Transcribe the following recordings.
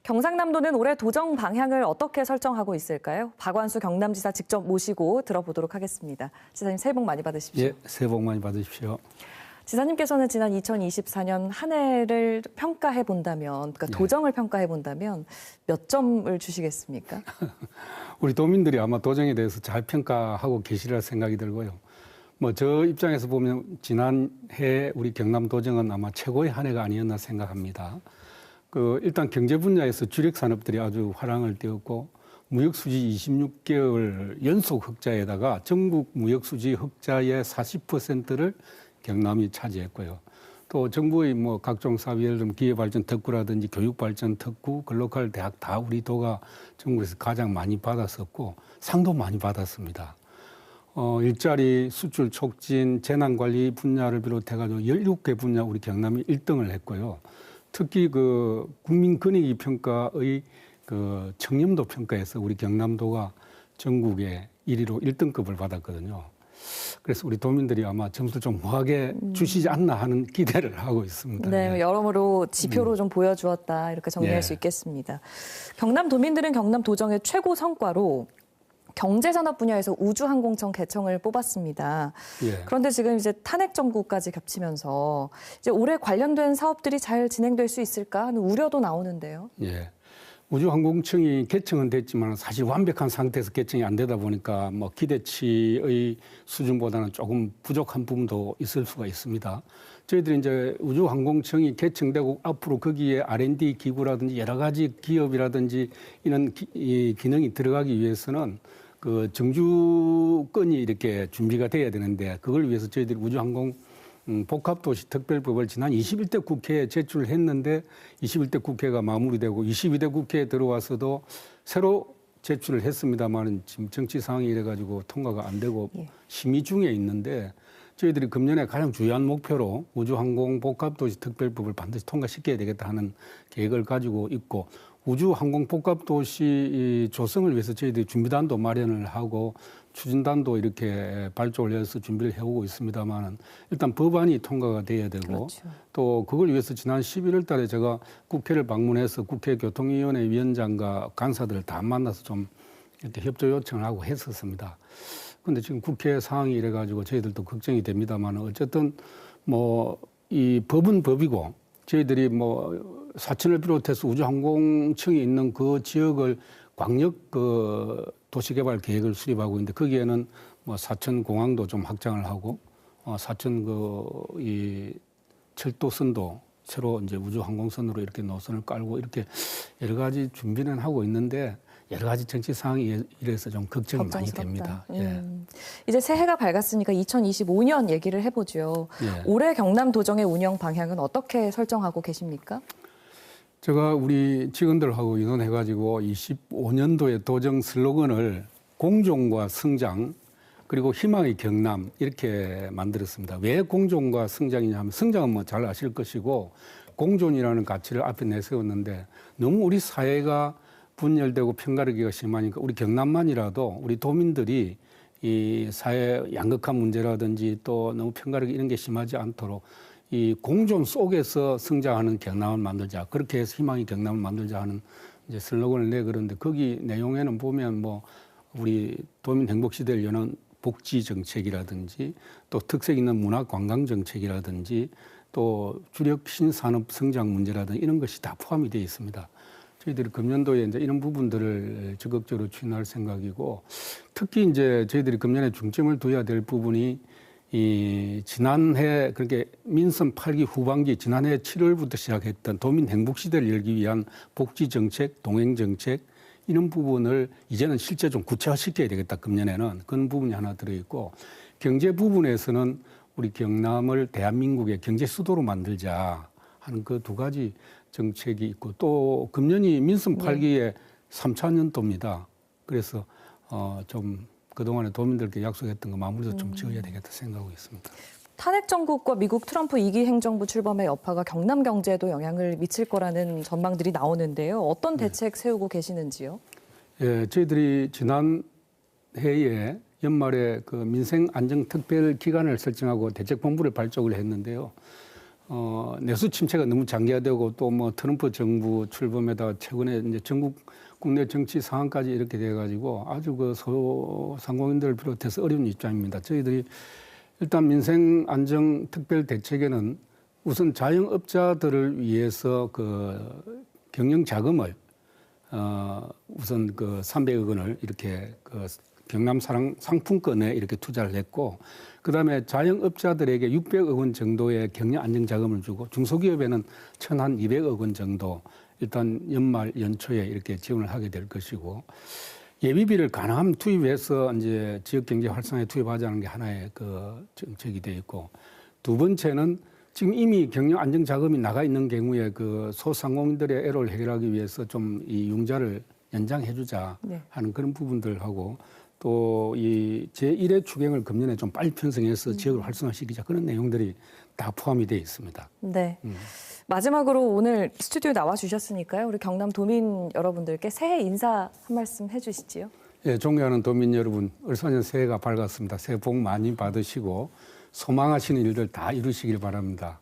경상남도는 올해 도정 방향을 어떻게 설정하고 있을까요? 박완수 경남지사 직접 모시고 들어보도록 하겠습니다. 지사님 새해 복 많이 받으십시오. 예, 새해 복 많이 받으십시오. 지사님께서는 지난 2024년 한 해를 평가해 본다면, 그러니까 도정을 평가해 본다면 몇 점을 주시겠습니까? 우리 도민들이 아마 도정에 대해서 잘 평가하고 계시리라 생각이 들고요. 뭐 저 입장에서 보면 지난해 우리 경남 도정은 아마 최고의 한 해가 아니었나 생각합니다. 일단 경제 분야에서 주력 산업들이 아주 화랑을 띄웠고 무역 수지 26개월 연속 흑자에다가 전국 무역 수지 흑자의 40%를 경남이 차지했고요. 또 정부의 뭐 각종 사업, 예를 들면 기회발전 특구라든지 교육발전 특구, 글로컬 대학 다 우리 도가 전국에서 가장 많이 받았었고 상도 많이 받았습니다. 일자리, 수출 촉진, 재난관리 분야를 비롯해가지고 17개 분야 우리 경남이 1등을 했고요. 특히 국민권익위 평가의 청렴도 평가에서 우리 경남도가 전국에 1위로 1등급을 받았거든요. 그래서 우리 도민들이 아마 점수를 좀 후하게 주시지 않나 하는 기대를 하고 있습니다. 네, 예. 여러모로 지표로 좀 보여주었다 이렇게 정리할 수 있겠습니다. 경남 도민들은 경남 도정의 최고 성과로 경제산업 분야에서 우주항공청 개청을 뽑았습니다. 예. 그런데 지금 이제 탄핵 정부까지 겹치면서 이제 올해 관련된 사업들이 잘 진행될 수 있을까 하는 우려도 나오는데요. 예. 우주항공청이 개청은 됐지만 사실 완벽한 상태에서 개청이 안 되다 보니까 뭐 기대치의 수준보다는 조금 부족한 부분도 있을 수가 있습니다. 저희들이 이제 우주항공청이 개청되고 앞으로 거기에 R&D 기구라든지 여러 가지 기업이라든지 이런 기능이 들어가기 위해서는 정주권이 이렇게 준비가 돼야 되는데 그걸 위해서 저희들이 우주항공 복합도시 특별법을 지난 21대 국회에 제출했는데 21대 국회가 마무리되고 22대 국회에 들어와서도 새로 제출을 했습니다만 지금 정치 상황이 이래가지고 통과가 안 되고 심의 중에 있는데 저희들이 금년에 가장 중요한 목표로 우주항공 복합도시 특별법을 반드시 통과시켜야 되겠다 하는 계획을 가지고 있고 우주항공 복합도시 조성을 위해서 저희들이 준비단도 마련을 하고 추진단도 이렇게 발족을 해서 준비를 해오고 있습니다만 일단 법안이 통과가 돼야 되고 그렇죠. 또 그걸 위해서 지난 11월 달에 제가 국회를 방문해서 국회 교통위원회 위원장과 간사들을 다 만나서 좀 이렇게 협조 요청을 하고 했었습니다. 그런데 지금 국회 상황이 이래가지고 저희들도 걱정이 됩니다만 어쨌든 뭐 이 법은 법이고 저희들이 뭐 사천을 비롯해서 우주항공청이 있는 그 지역을 광역 도시개발 계획을 수립하고 있는데 거기에는 뭐 사천 공항도 좀 확장을 하고 사천 이 철도선도 새로 이제 우주항공선으로 이렇게 노선을 깔고 이렇게 여러 가지 준비는 하고 있는데 여러 가지 정치 상황이 이래서 좀 걱정이 많이 됩니다. 예. 이제 새해가 밝았으니까 2025년 얘기를 해보죠. 예. 올해 경남 도정의 운영 방향은 어떻게 설정하고 계십니까? 제가 우리 직원들하고 의논해가지고 25년도에 도정 슬로건을 공존과 성장 그리고 희망의 경남 이렇게 만들었습니다. 왜 공존과 성장이냐 하면 성장은 뭐 잘 아실 것이고 공존이라는 가치를 앞에 내세웠는데 너무 우리 사회가 분열되고 편가르기가 심하니까 우리 경남만이라도 우리 도민들이 이 사회 양극화 문제라든지 또 너무 편가르기 이런 게 심하지 않도록 이 공존 속에서 성장하는 경남을 만들자. 그렇게 해서 희망의 경남을 만들자 하는 이제 슬로건을 내걸었는데 거기 내용에는 보면 뭐 우리 도민 행복 시대를 여는 복지 정책이라든지 또 특색 있는 문화 관광 정책이라든지 또 주력 신산업 성장 문제라든지 이런 것이 다 포함이 되어 있습니다. 저희들이 금년도에 이제 이런 부분들을 적극적으로 추진할 생각이고 특히 이제 저희들이 금년에 중점을 둬야 될 부분이 이 지난해 그렇게 민선 8기 후반기 지난해 7월부터 시작했던 도민 행복 시대를 열기 위한 복지 정책, 동행 정책 이런 부분을 이제는 실제 좀 구체화시켜야 되겠다. 금년에는 그런 부분이 하나 들어있고 경제 부분에서는 우리 경남을 대한민국의 경제 수도로 만들자 하는 그 두 가지 정책이 있고 또 금년이 민선 8기의 3차년도입니다. 그래서 좀 그동안에 도민들께 약속했던 거 마무리도 좀 지어야 되겠다 생각하고 있습니다. 탄핵 정국과 미국 트럼프 2기 행정부 출범의 여파가 경남 경제에도 영향을 미칠 거라는 전망들이 나오는데요. 어떤 대책 세우고 계시는지요? 예, 저희들이 지난 해에 연말에 민생 안정 특별 기간을 설정하고 대책본부를 발족을 했는데요. 내수 침체가 너무 장기화되고 또 뭐 트럼프 정부 출범에다가 최근에 이제 전국 국내 정치 상황까지 이렇게 돼가지고 아주 그 소상공인들을 비롯해서 어려운 입장입니다. 저희들이 일단 민생 안정 특별 대책에는 우선 자영업자들을 위해서 그 경영 자금을 우선 그 300억 원을 이렇게 그 경남 상품권에 이렇게 투자를 했고, 그 다음에 자영업자들에게 600억 원 정도의 경영 안정 자금을 주고, 중소기업에는 1,200억 원 정도 일단 연말 연초에 이렇게 지원을 하게 될 것이고, 예비비를 가능하면 투입해서 이제 지역 경제 활성화에 투입하자는 게 하나의 그 정책이 되어 있고, 두 번째는 지금 이미 경영 안정 자금이 나가 있는 경우에 그 소상공인들의 애로를 해결하기 위해서 좀 이 융자를 연장해 주자 하는 그런 부분들하고, 또 이 제1회 추경을 금년에 좀 빨리 편성해서 지역을 활성화시키자, 그런 내용들이 다 포함이 되어 있습니다. 네. 마지막으로 오늘 스튜디오에 나와 주셨으니까요. 우리 경남 도민 여러분들께 새해 인사 한 말씀 해주시지요. 예, 존경하는 도민 여러분, 을사년 새해가 밝았습니다. 새해 복 많이 받으시고 소망하시는 일들 다 이루시길 바랍니다.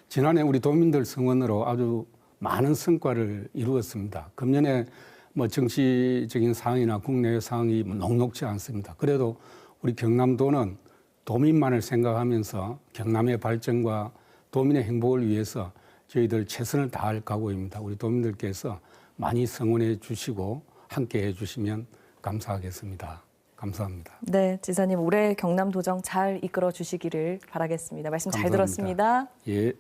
지난해 우리 도민들 성원으로 아주 많은 성과를 이루었습니다. 금년에 뭐 정치적인 상황이나 국내 상황이 녹록지 않습니다. 그래도 우리 경남도는 도민만을 생각하면서 경남의 발전과 도민의 행복을 위해서 저희들 최선을 다할 각오입니다. 우리 도민들께서 많이 성원해 주시고 함께 해 주시면 감사하겠습니다. 감사합니다. 네, 지사님 올해 경남도정 잘 이끌어 주시기를 바라겠습니다. 말씀 잘 감사합니다. 들었습니다. 예.